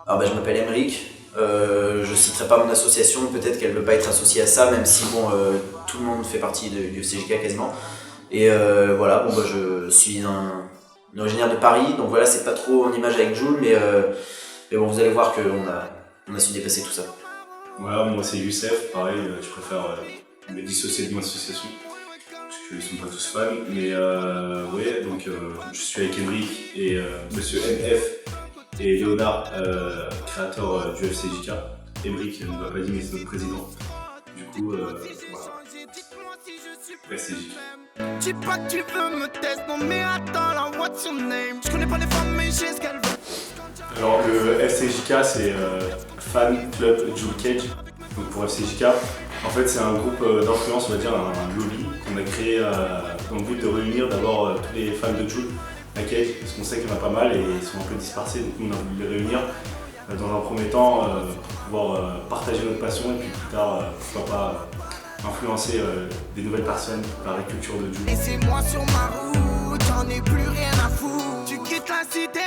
Alors je m'appelle Emeric, je citerai pas mon association, peut-être qu'elle veut pas être associée à ça, même si bon, tout le monde fait partie du FCJK quasiment. Et voilà, bon, je suis un originaire de Paris, donc voilà, c'est pas trop en image avec Jules, mais bon, vous allez voir qu'on a su dépasser tout ça. Voilà, moi c'est Youssef, pareil, je préfère me dissocier de mon association, parce qu'ils ne sont pas tous fans, mais ouais, donc je suis avec Emeric et Monsieur MF et Léonard, créateur du FCJK. Emeric ne m'a pas dit, mais c'est notre président. Du coup, voilà. FCJK. Dis pas que tu veux me tester, non mais attends là, what's your name? Je connais pas les femmes, mais j'ai ce qu'elles veulent. Alors le FCJK c'est Fan Club Jules Cage. Donc pour FCJK, en fait c'est un groupe d'influence, on va dire un lobby qu'on a créé dans le but de réunir d'abord tous les fans de Jules à Cage, parce qu'on sait qu'il y en a pas mal et ils sont un peu dispersés, donc nous on a voulu les réunir dans un premier temps pour pouvoir partager notre passion et puis plus tard pourquoi pas influencer des nouvelles personnes par la culture de Jules. Laissez-moi sur ma route, j'en ai plus rien à foutre. Tu quittes la cité.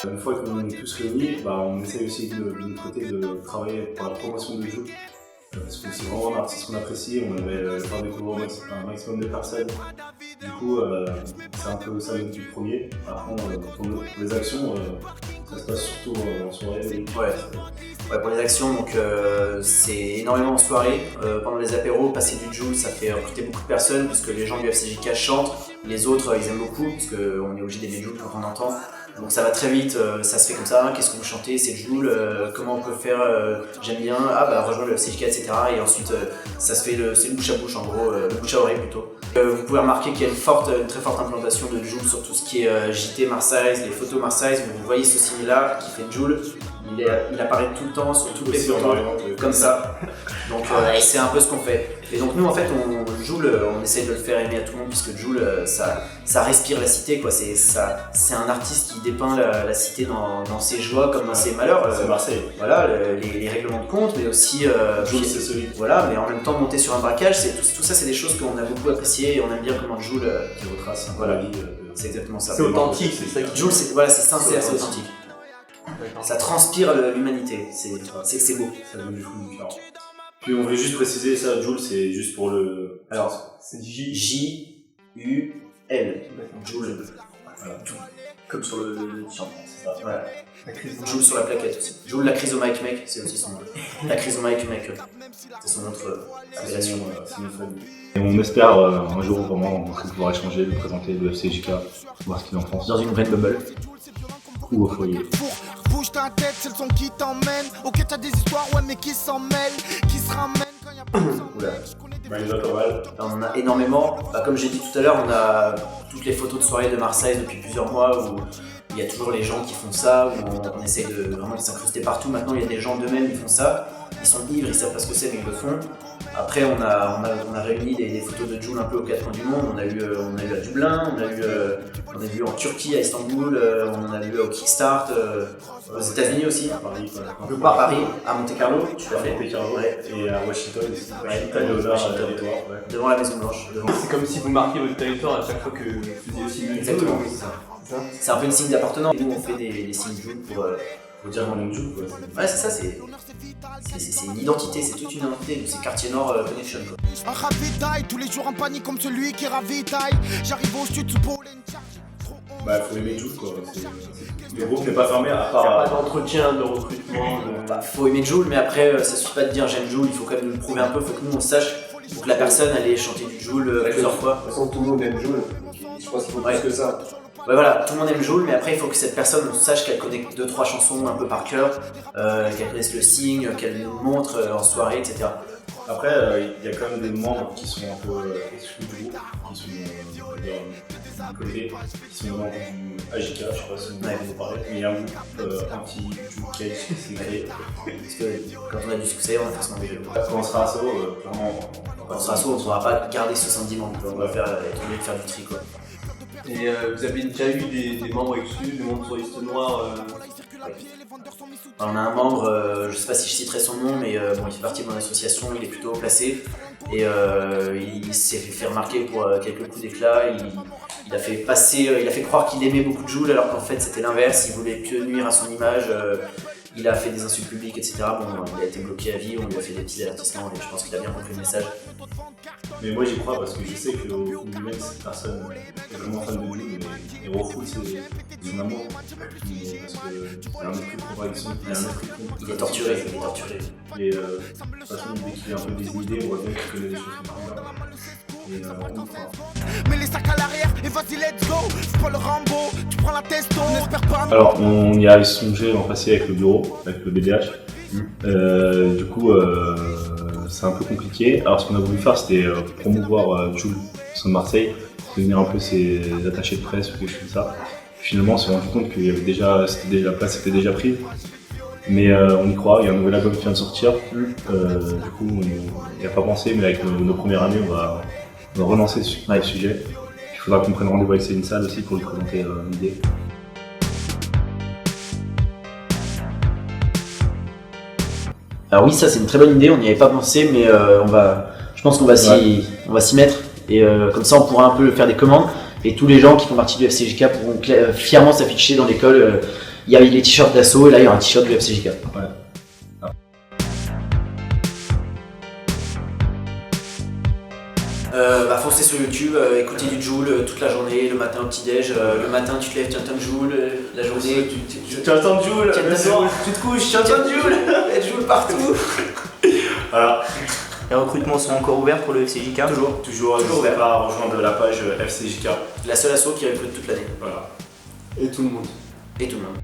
Une fois qu'on est tous réunis, on essaye aussi de notre côté de travailler pour la promotion de Jules. Parce que c'est vraiment un artiste qu'on apprécie, on aimerait faire découvrir un maximum de personnes. Du coup, c'est un peu ça le but premier. Après, pour les actions, ça se passe surtout en soirée. Ouais, pour les actions, donc c'est énormément en soirée. Pendant les apéros, passer du Jules, ça fait recruter beaucoup de personnes, puisque les gens du FCJK chantent, les autres ils aiment beaucoup, parce qu'on est obligé d'aimer Jules quand on entend. Donc ça va très vite, ça se fait comme ça, qu'est-ce que vous chantez, c'est Jules, comment on peut faire, j'aime bien, rejoins le FCJK, etc. Et ensuite ça se fait, c'est le bouche à bouche en gros, le bouche à oreille plutôt. Vous pouvez remarquer qu'il y a une très forte implantation de Jules sur tout ce qui est JT Marseille, les photos Marseille, vous voyez ce signe là qui fait Jules. Il apparaît tout le temps sur toutes les photos, comme ça. Donc c'est un peu ce qu'on fait. Et donc nous en fait, Jules, on essaye de le faire aimer à tout le monde, puisque Jules, ça respire la cité, quoi. C'est un artiste qui dépeint la cité dans ses joies comme dans ses malheurs. C'est Marseille. Voilà, les règlements de compte, mais aussi Jules, c'est solide. Voilà, mais en même temps monter sur un braquage, tout ça c'est des choses qu'on a beaucoup appréciées et on aime bien comment Jules qui retrace voilà, la vie. C'est exactement ça. C'est authentique, c'est ça. Jules, c'est sincère, c'est authentique. Ça transpire l'humanité, c'est beau. Ça donne du fou du cœur. Puis on voulait juste préciser ça, Jules, c'est juste pour le... Alors, c'est J-U-L. Jules. Voilà. Comme sur le t-shirt, c'est ça. Voilà. Jules sur la plaquette aussi. Jules la Chrysomike mec, c'est aussi son nom. La Chrysomike mec, c'est son autre appellation. C'est notre famille. Et on espère un jour vraiment pouvoir échanger, lui présenter le FCJK, voir ce qu'il en pense. Dans une vraie bubble. Ou au foyer. Bouge ta tête, c'est le son qui t'emmène. Ok, t'as des histoires, ouais, mais qui s'en mêlent, qui se ramènent quand y'a pas besoin. Oula. Il y en a pas mal. On en a énormément. Comme j'ai dit tout à l'heure, on a toutes les photos de soirée de Marseille depuis plusieurs mois où il y a toujours les gens qui font ça, où on essaye vraiment de s'incruster partout. Maintenant, il y a des gens d'eux-mêmes qui font ça. Ils sont ivres, ils savent pas ce que c'est, mais ils le font. Après, on a réuni des photos de Jules un peu aux quatre coins du monde. On a eu à Dublin, on a vu en Turquie, à Istanbul, on a vu au Kickstart, aux États-Unis aussi. À Paris, Paris, à Monte Carlo, tu l'as fait. Monte Carlo, ouais. Et à Washington aussi. Washington, devant la Maison Blanche. C'est comme si vous marquiez votre territoire à chaque fois que vous faisiez aussi une exactement, c'est ça. C'est un peu une signe d'appartenance. Nous, on fait des signes Jules pour dire qu'on aime Jules, quoi. Ouais, c'est ça, c'est une identité, c'est toute une identité, c'est Quartier Nord Connection. Un ravitaille, tous les jours en panique comme celui qui ravitaille. J'arrive au studio pour les faut aimer Jules, quoi. Le groupe n'est pas fermé à Il part. n'y a pas d'entretien, de recrutement. Faut aimer Jules, mais après, ça suffit pas de dire j'aime Jules, il faut quand même nous le prouver un peu, faut que nous on sache, faut que la personne allait chanter du Jules plusieurs fois. De toute façon, tout le monde aime Jules, je pense qu'il faut plus que ça. Ouais, voilà, tout le monde aime Jules, mais après il faut que cette personne sache qu'elle connaît 2-3 chansons un peu par cœur, qu'elle connaisse le signe, qu'elle nous montre en soirée, etc. Après, il y a quand même des membres qui sont un peu exclus du groupe, qui sont collés, qui sont dans AJK, je sais pas si vous en avez parlé, mais il y a un groupe anti-Jules Cage qui s'est créé. Parce que quand on a du succès, on a forcément des jeux. Quand on sera à solo, clairement. Quand on sera solo, on ne pourra pas garder 70 membres, on va être obligé de faire du tri, quoi. Et vous avez déjà eu des membres exclus, des membres sur liste noire On a un membre, je sais pas si je citerai son nom, mais il fait partie de mon association, il est plutôt haut placé et il s'est fait remarquer pour quelques coups d'éclat. Il a fait croire qu'il aimait beaucoup Jul alors qu'en fait c'était l'inverse, il voulait que nuire à son image. Il a fait des insultes publiques, etc. Bon, il a été bloqué à vie, on lui a fait des petits avertissements et je pense qu'il a bien compris le message. Mais moi j'y crois parce que je sais qu'au fond de lui-même, cette personne est vraiment fan de Jul, mais Hero Foot c'est son amour. Mais parce qu'il y a un esprit de contradiction, il y a un esprit de Il est torturé. Et de toute façon, dès qu'il a un peu des idées, on voit bien qu'il connaît des choses comme ça. Et on y croit. Mets les sacs à l'arrière et vas-y, let's go. C'est pas le Rambo, tu prends la testo, n'espère pas. Alors, on y a songé l'an passé avec le bureau, avec le BDH. Du coup, c'est un peu compliqué. Alors, ce qu'on a voulu faire, c'était promouvoir Jul sur Marseille, devenir un peu ses attachés de presse ou quelque chose comme ça. Finalement, on s'est rendu compte qu'il y avait la place était déjà prise. Mais on y croit, il y a un nouvel album qui vient de sortir. Du coup, on n'y a pas pensé, mais avec nos premières années, on va relancer le sujet. Il faudra qu'on prenne rendez-vous avec Céline Sall aussi pour lui présenter l'idée. Alors oui, ça c'est une très bonne idée, on n'y avait pas pensé, mais je pense qu'on va s'y mettre. Et comme ça, on pourra un peu faire des commandes. Et tous les gens qui font partie du FCJK pourront fièrement s'afficher dans l'école. Il y a les t-shirts d'assaut et là il y aura un t-shirt du FCJK. Ouais. Foncez sur YouTube, écoutez du Jul toute la journée, le matin au petit-déj, le matin tu te lèves, tu entends Jul, la journée Tu entends Jul, le soir, tu te couches, tu entends Jul, il y a Jul partout. Voilà. Les recrutements sont encore ouverts pour le FCJK? Toujours n'hésitez pas à rejoindre la page FCJK. La seule asso qui recrute toute l'année. Voilà. Et tout le monde. Et tout le monde.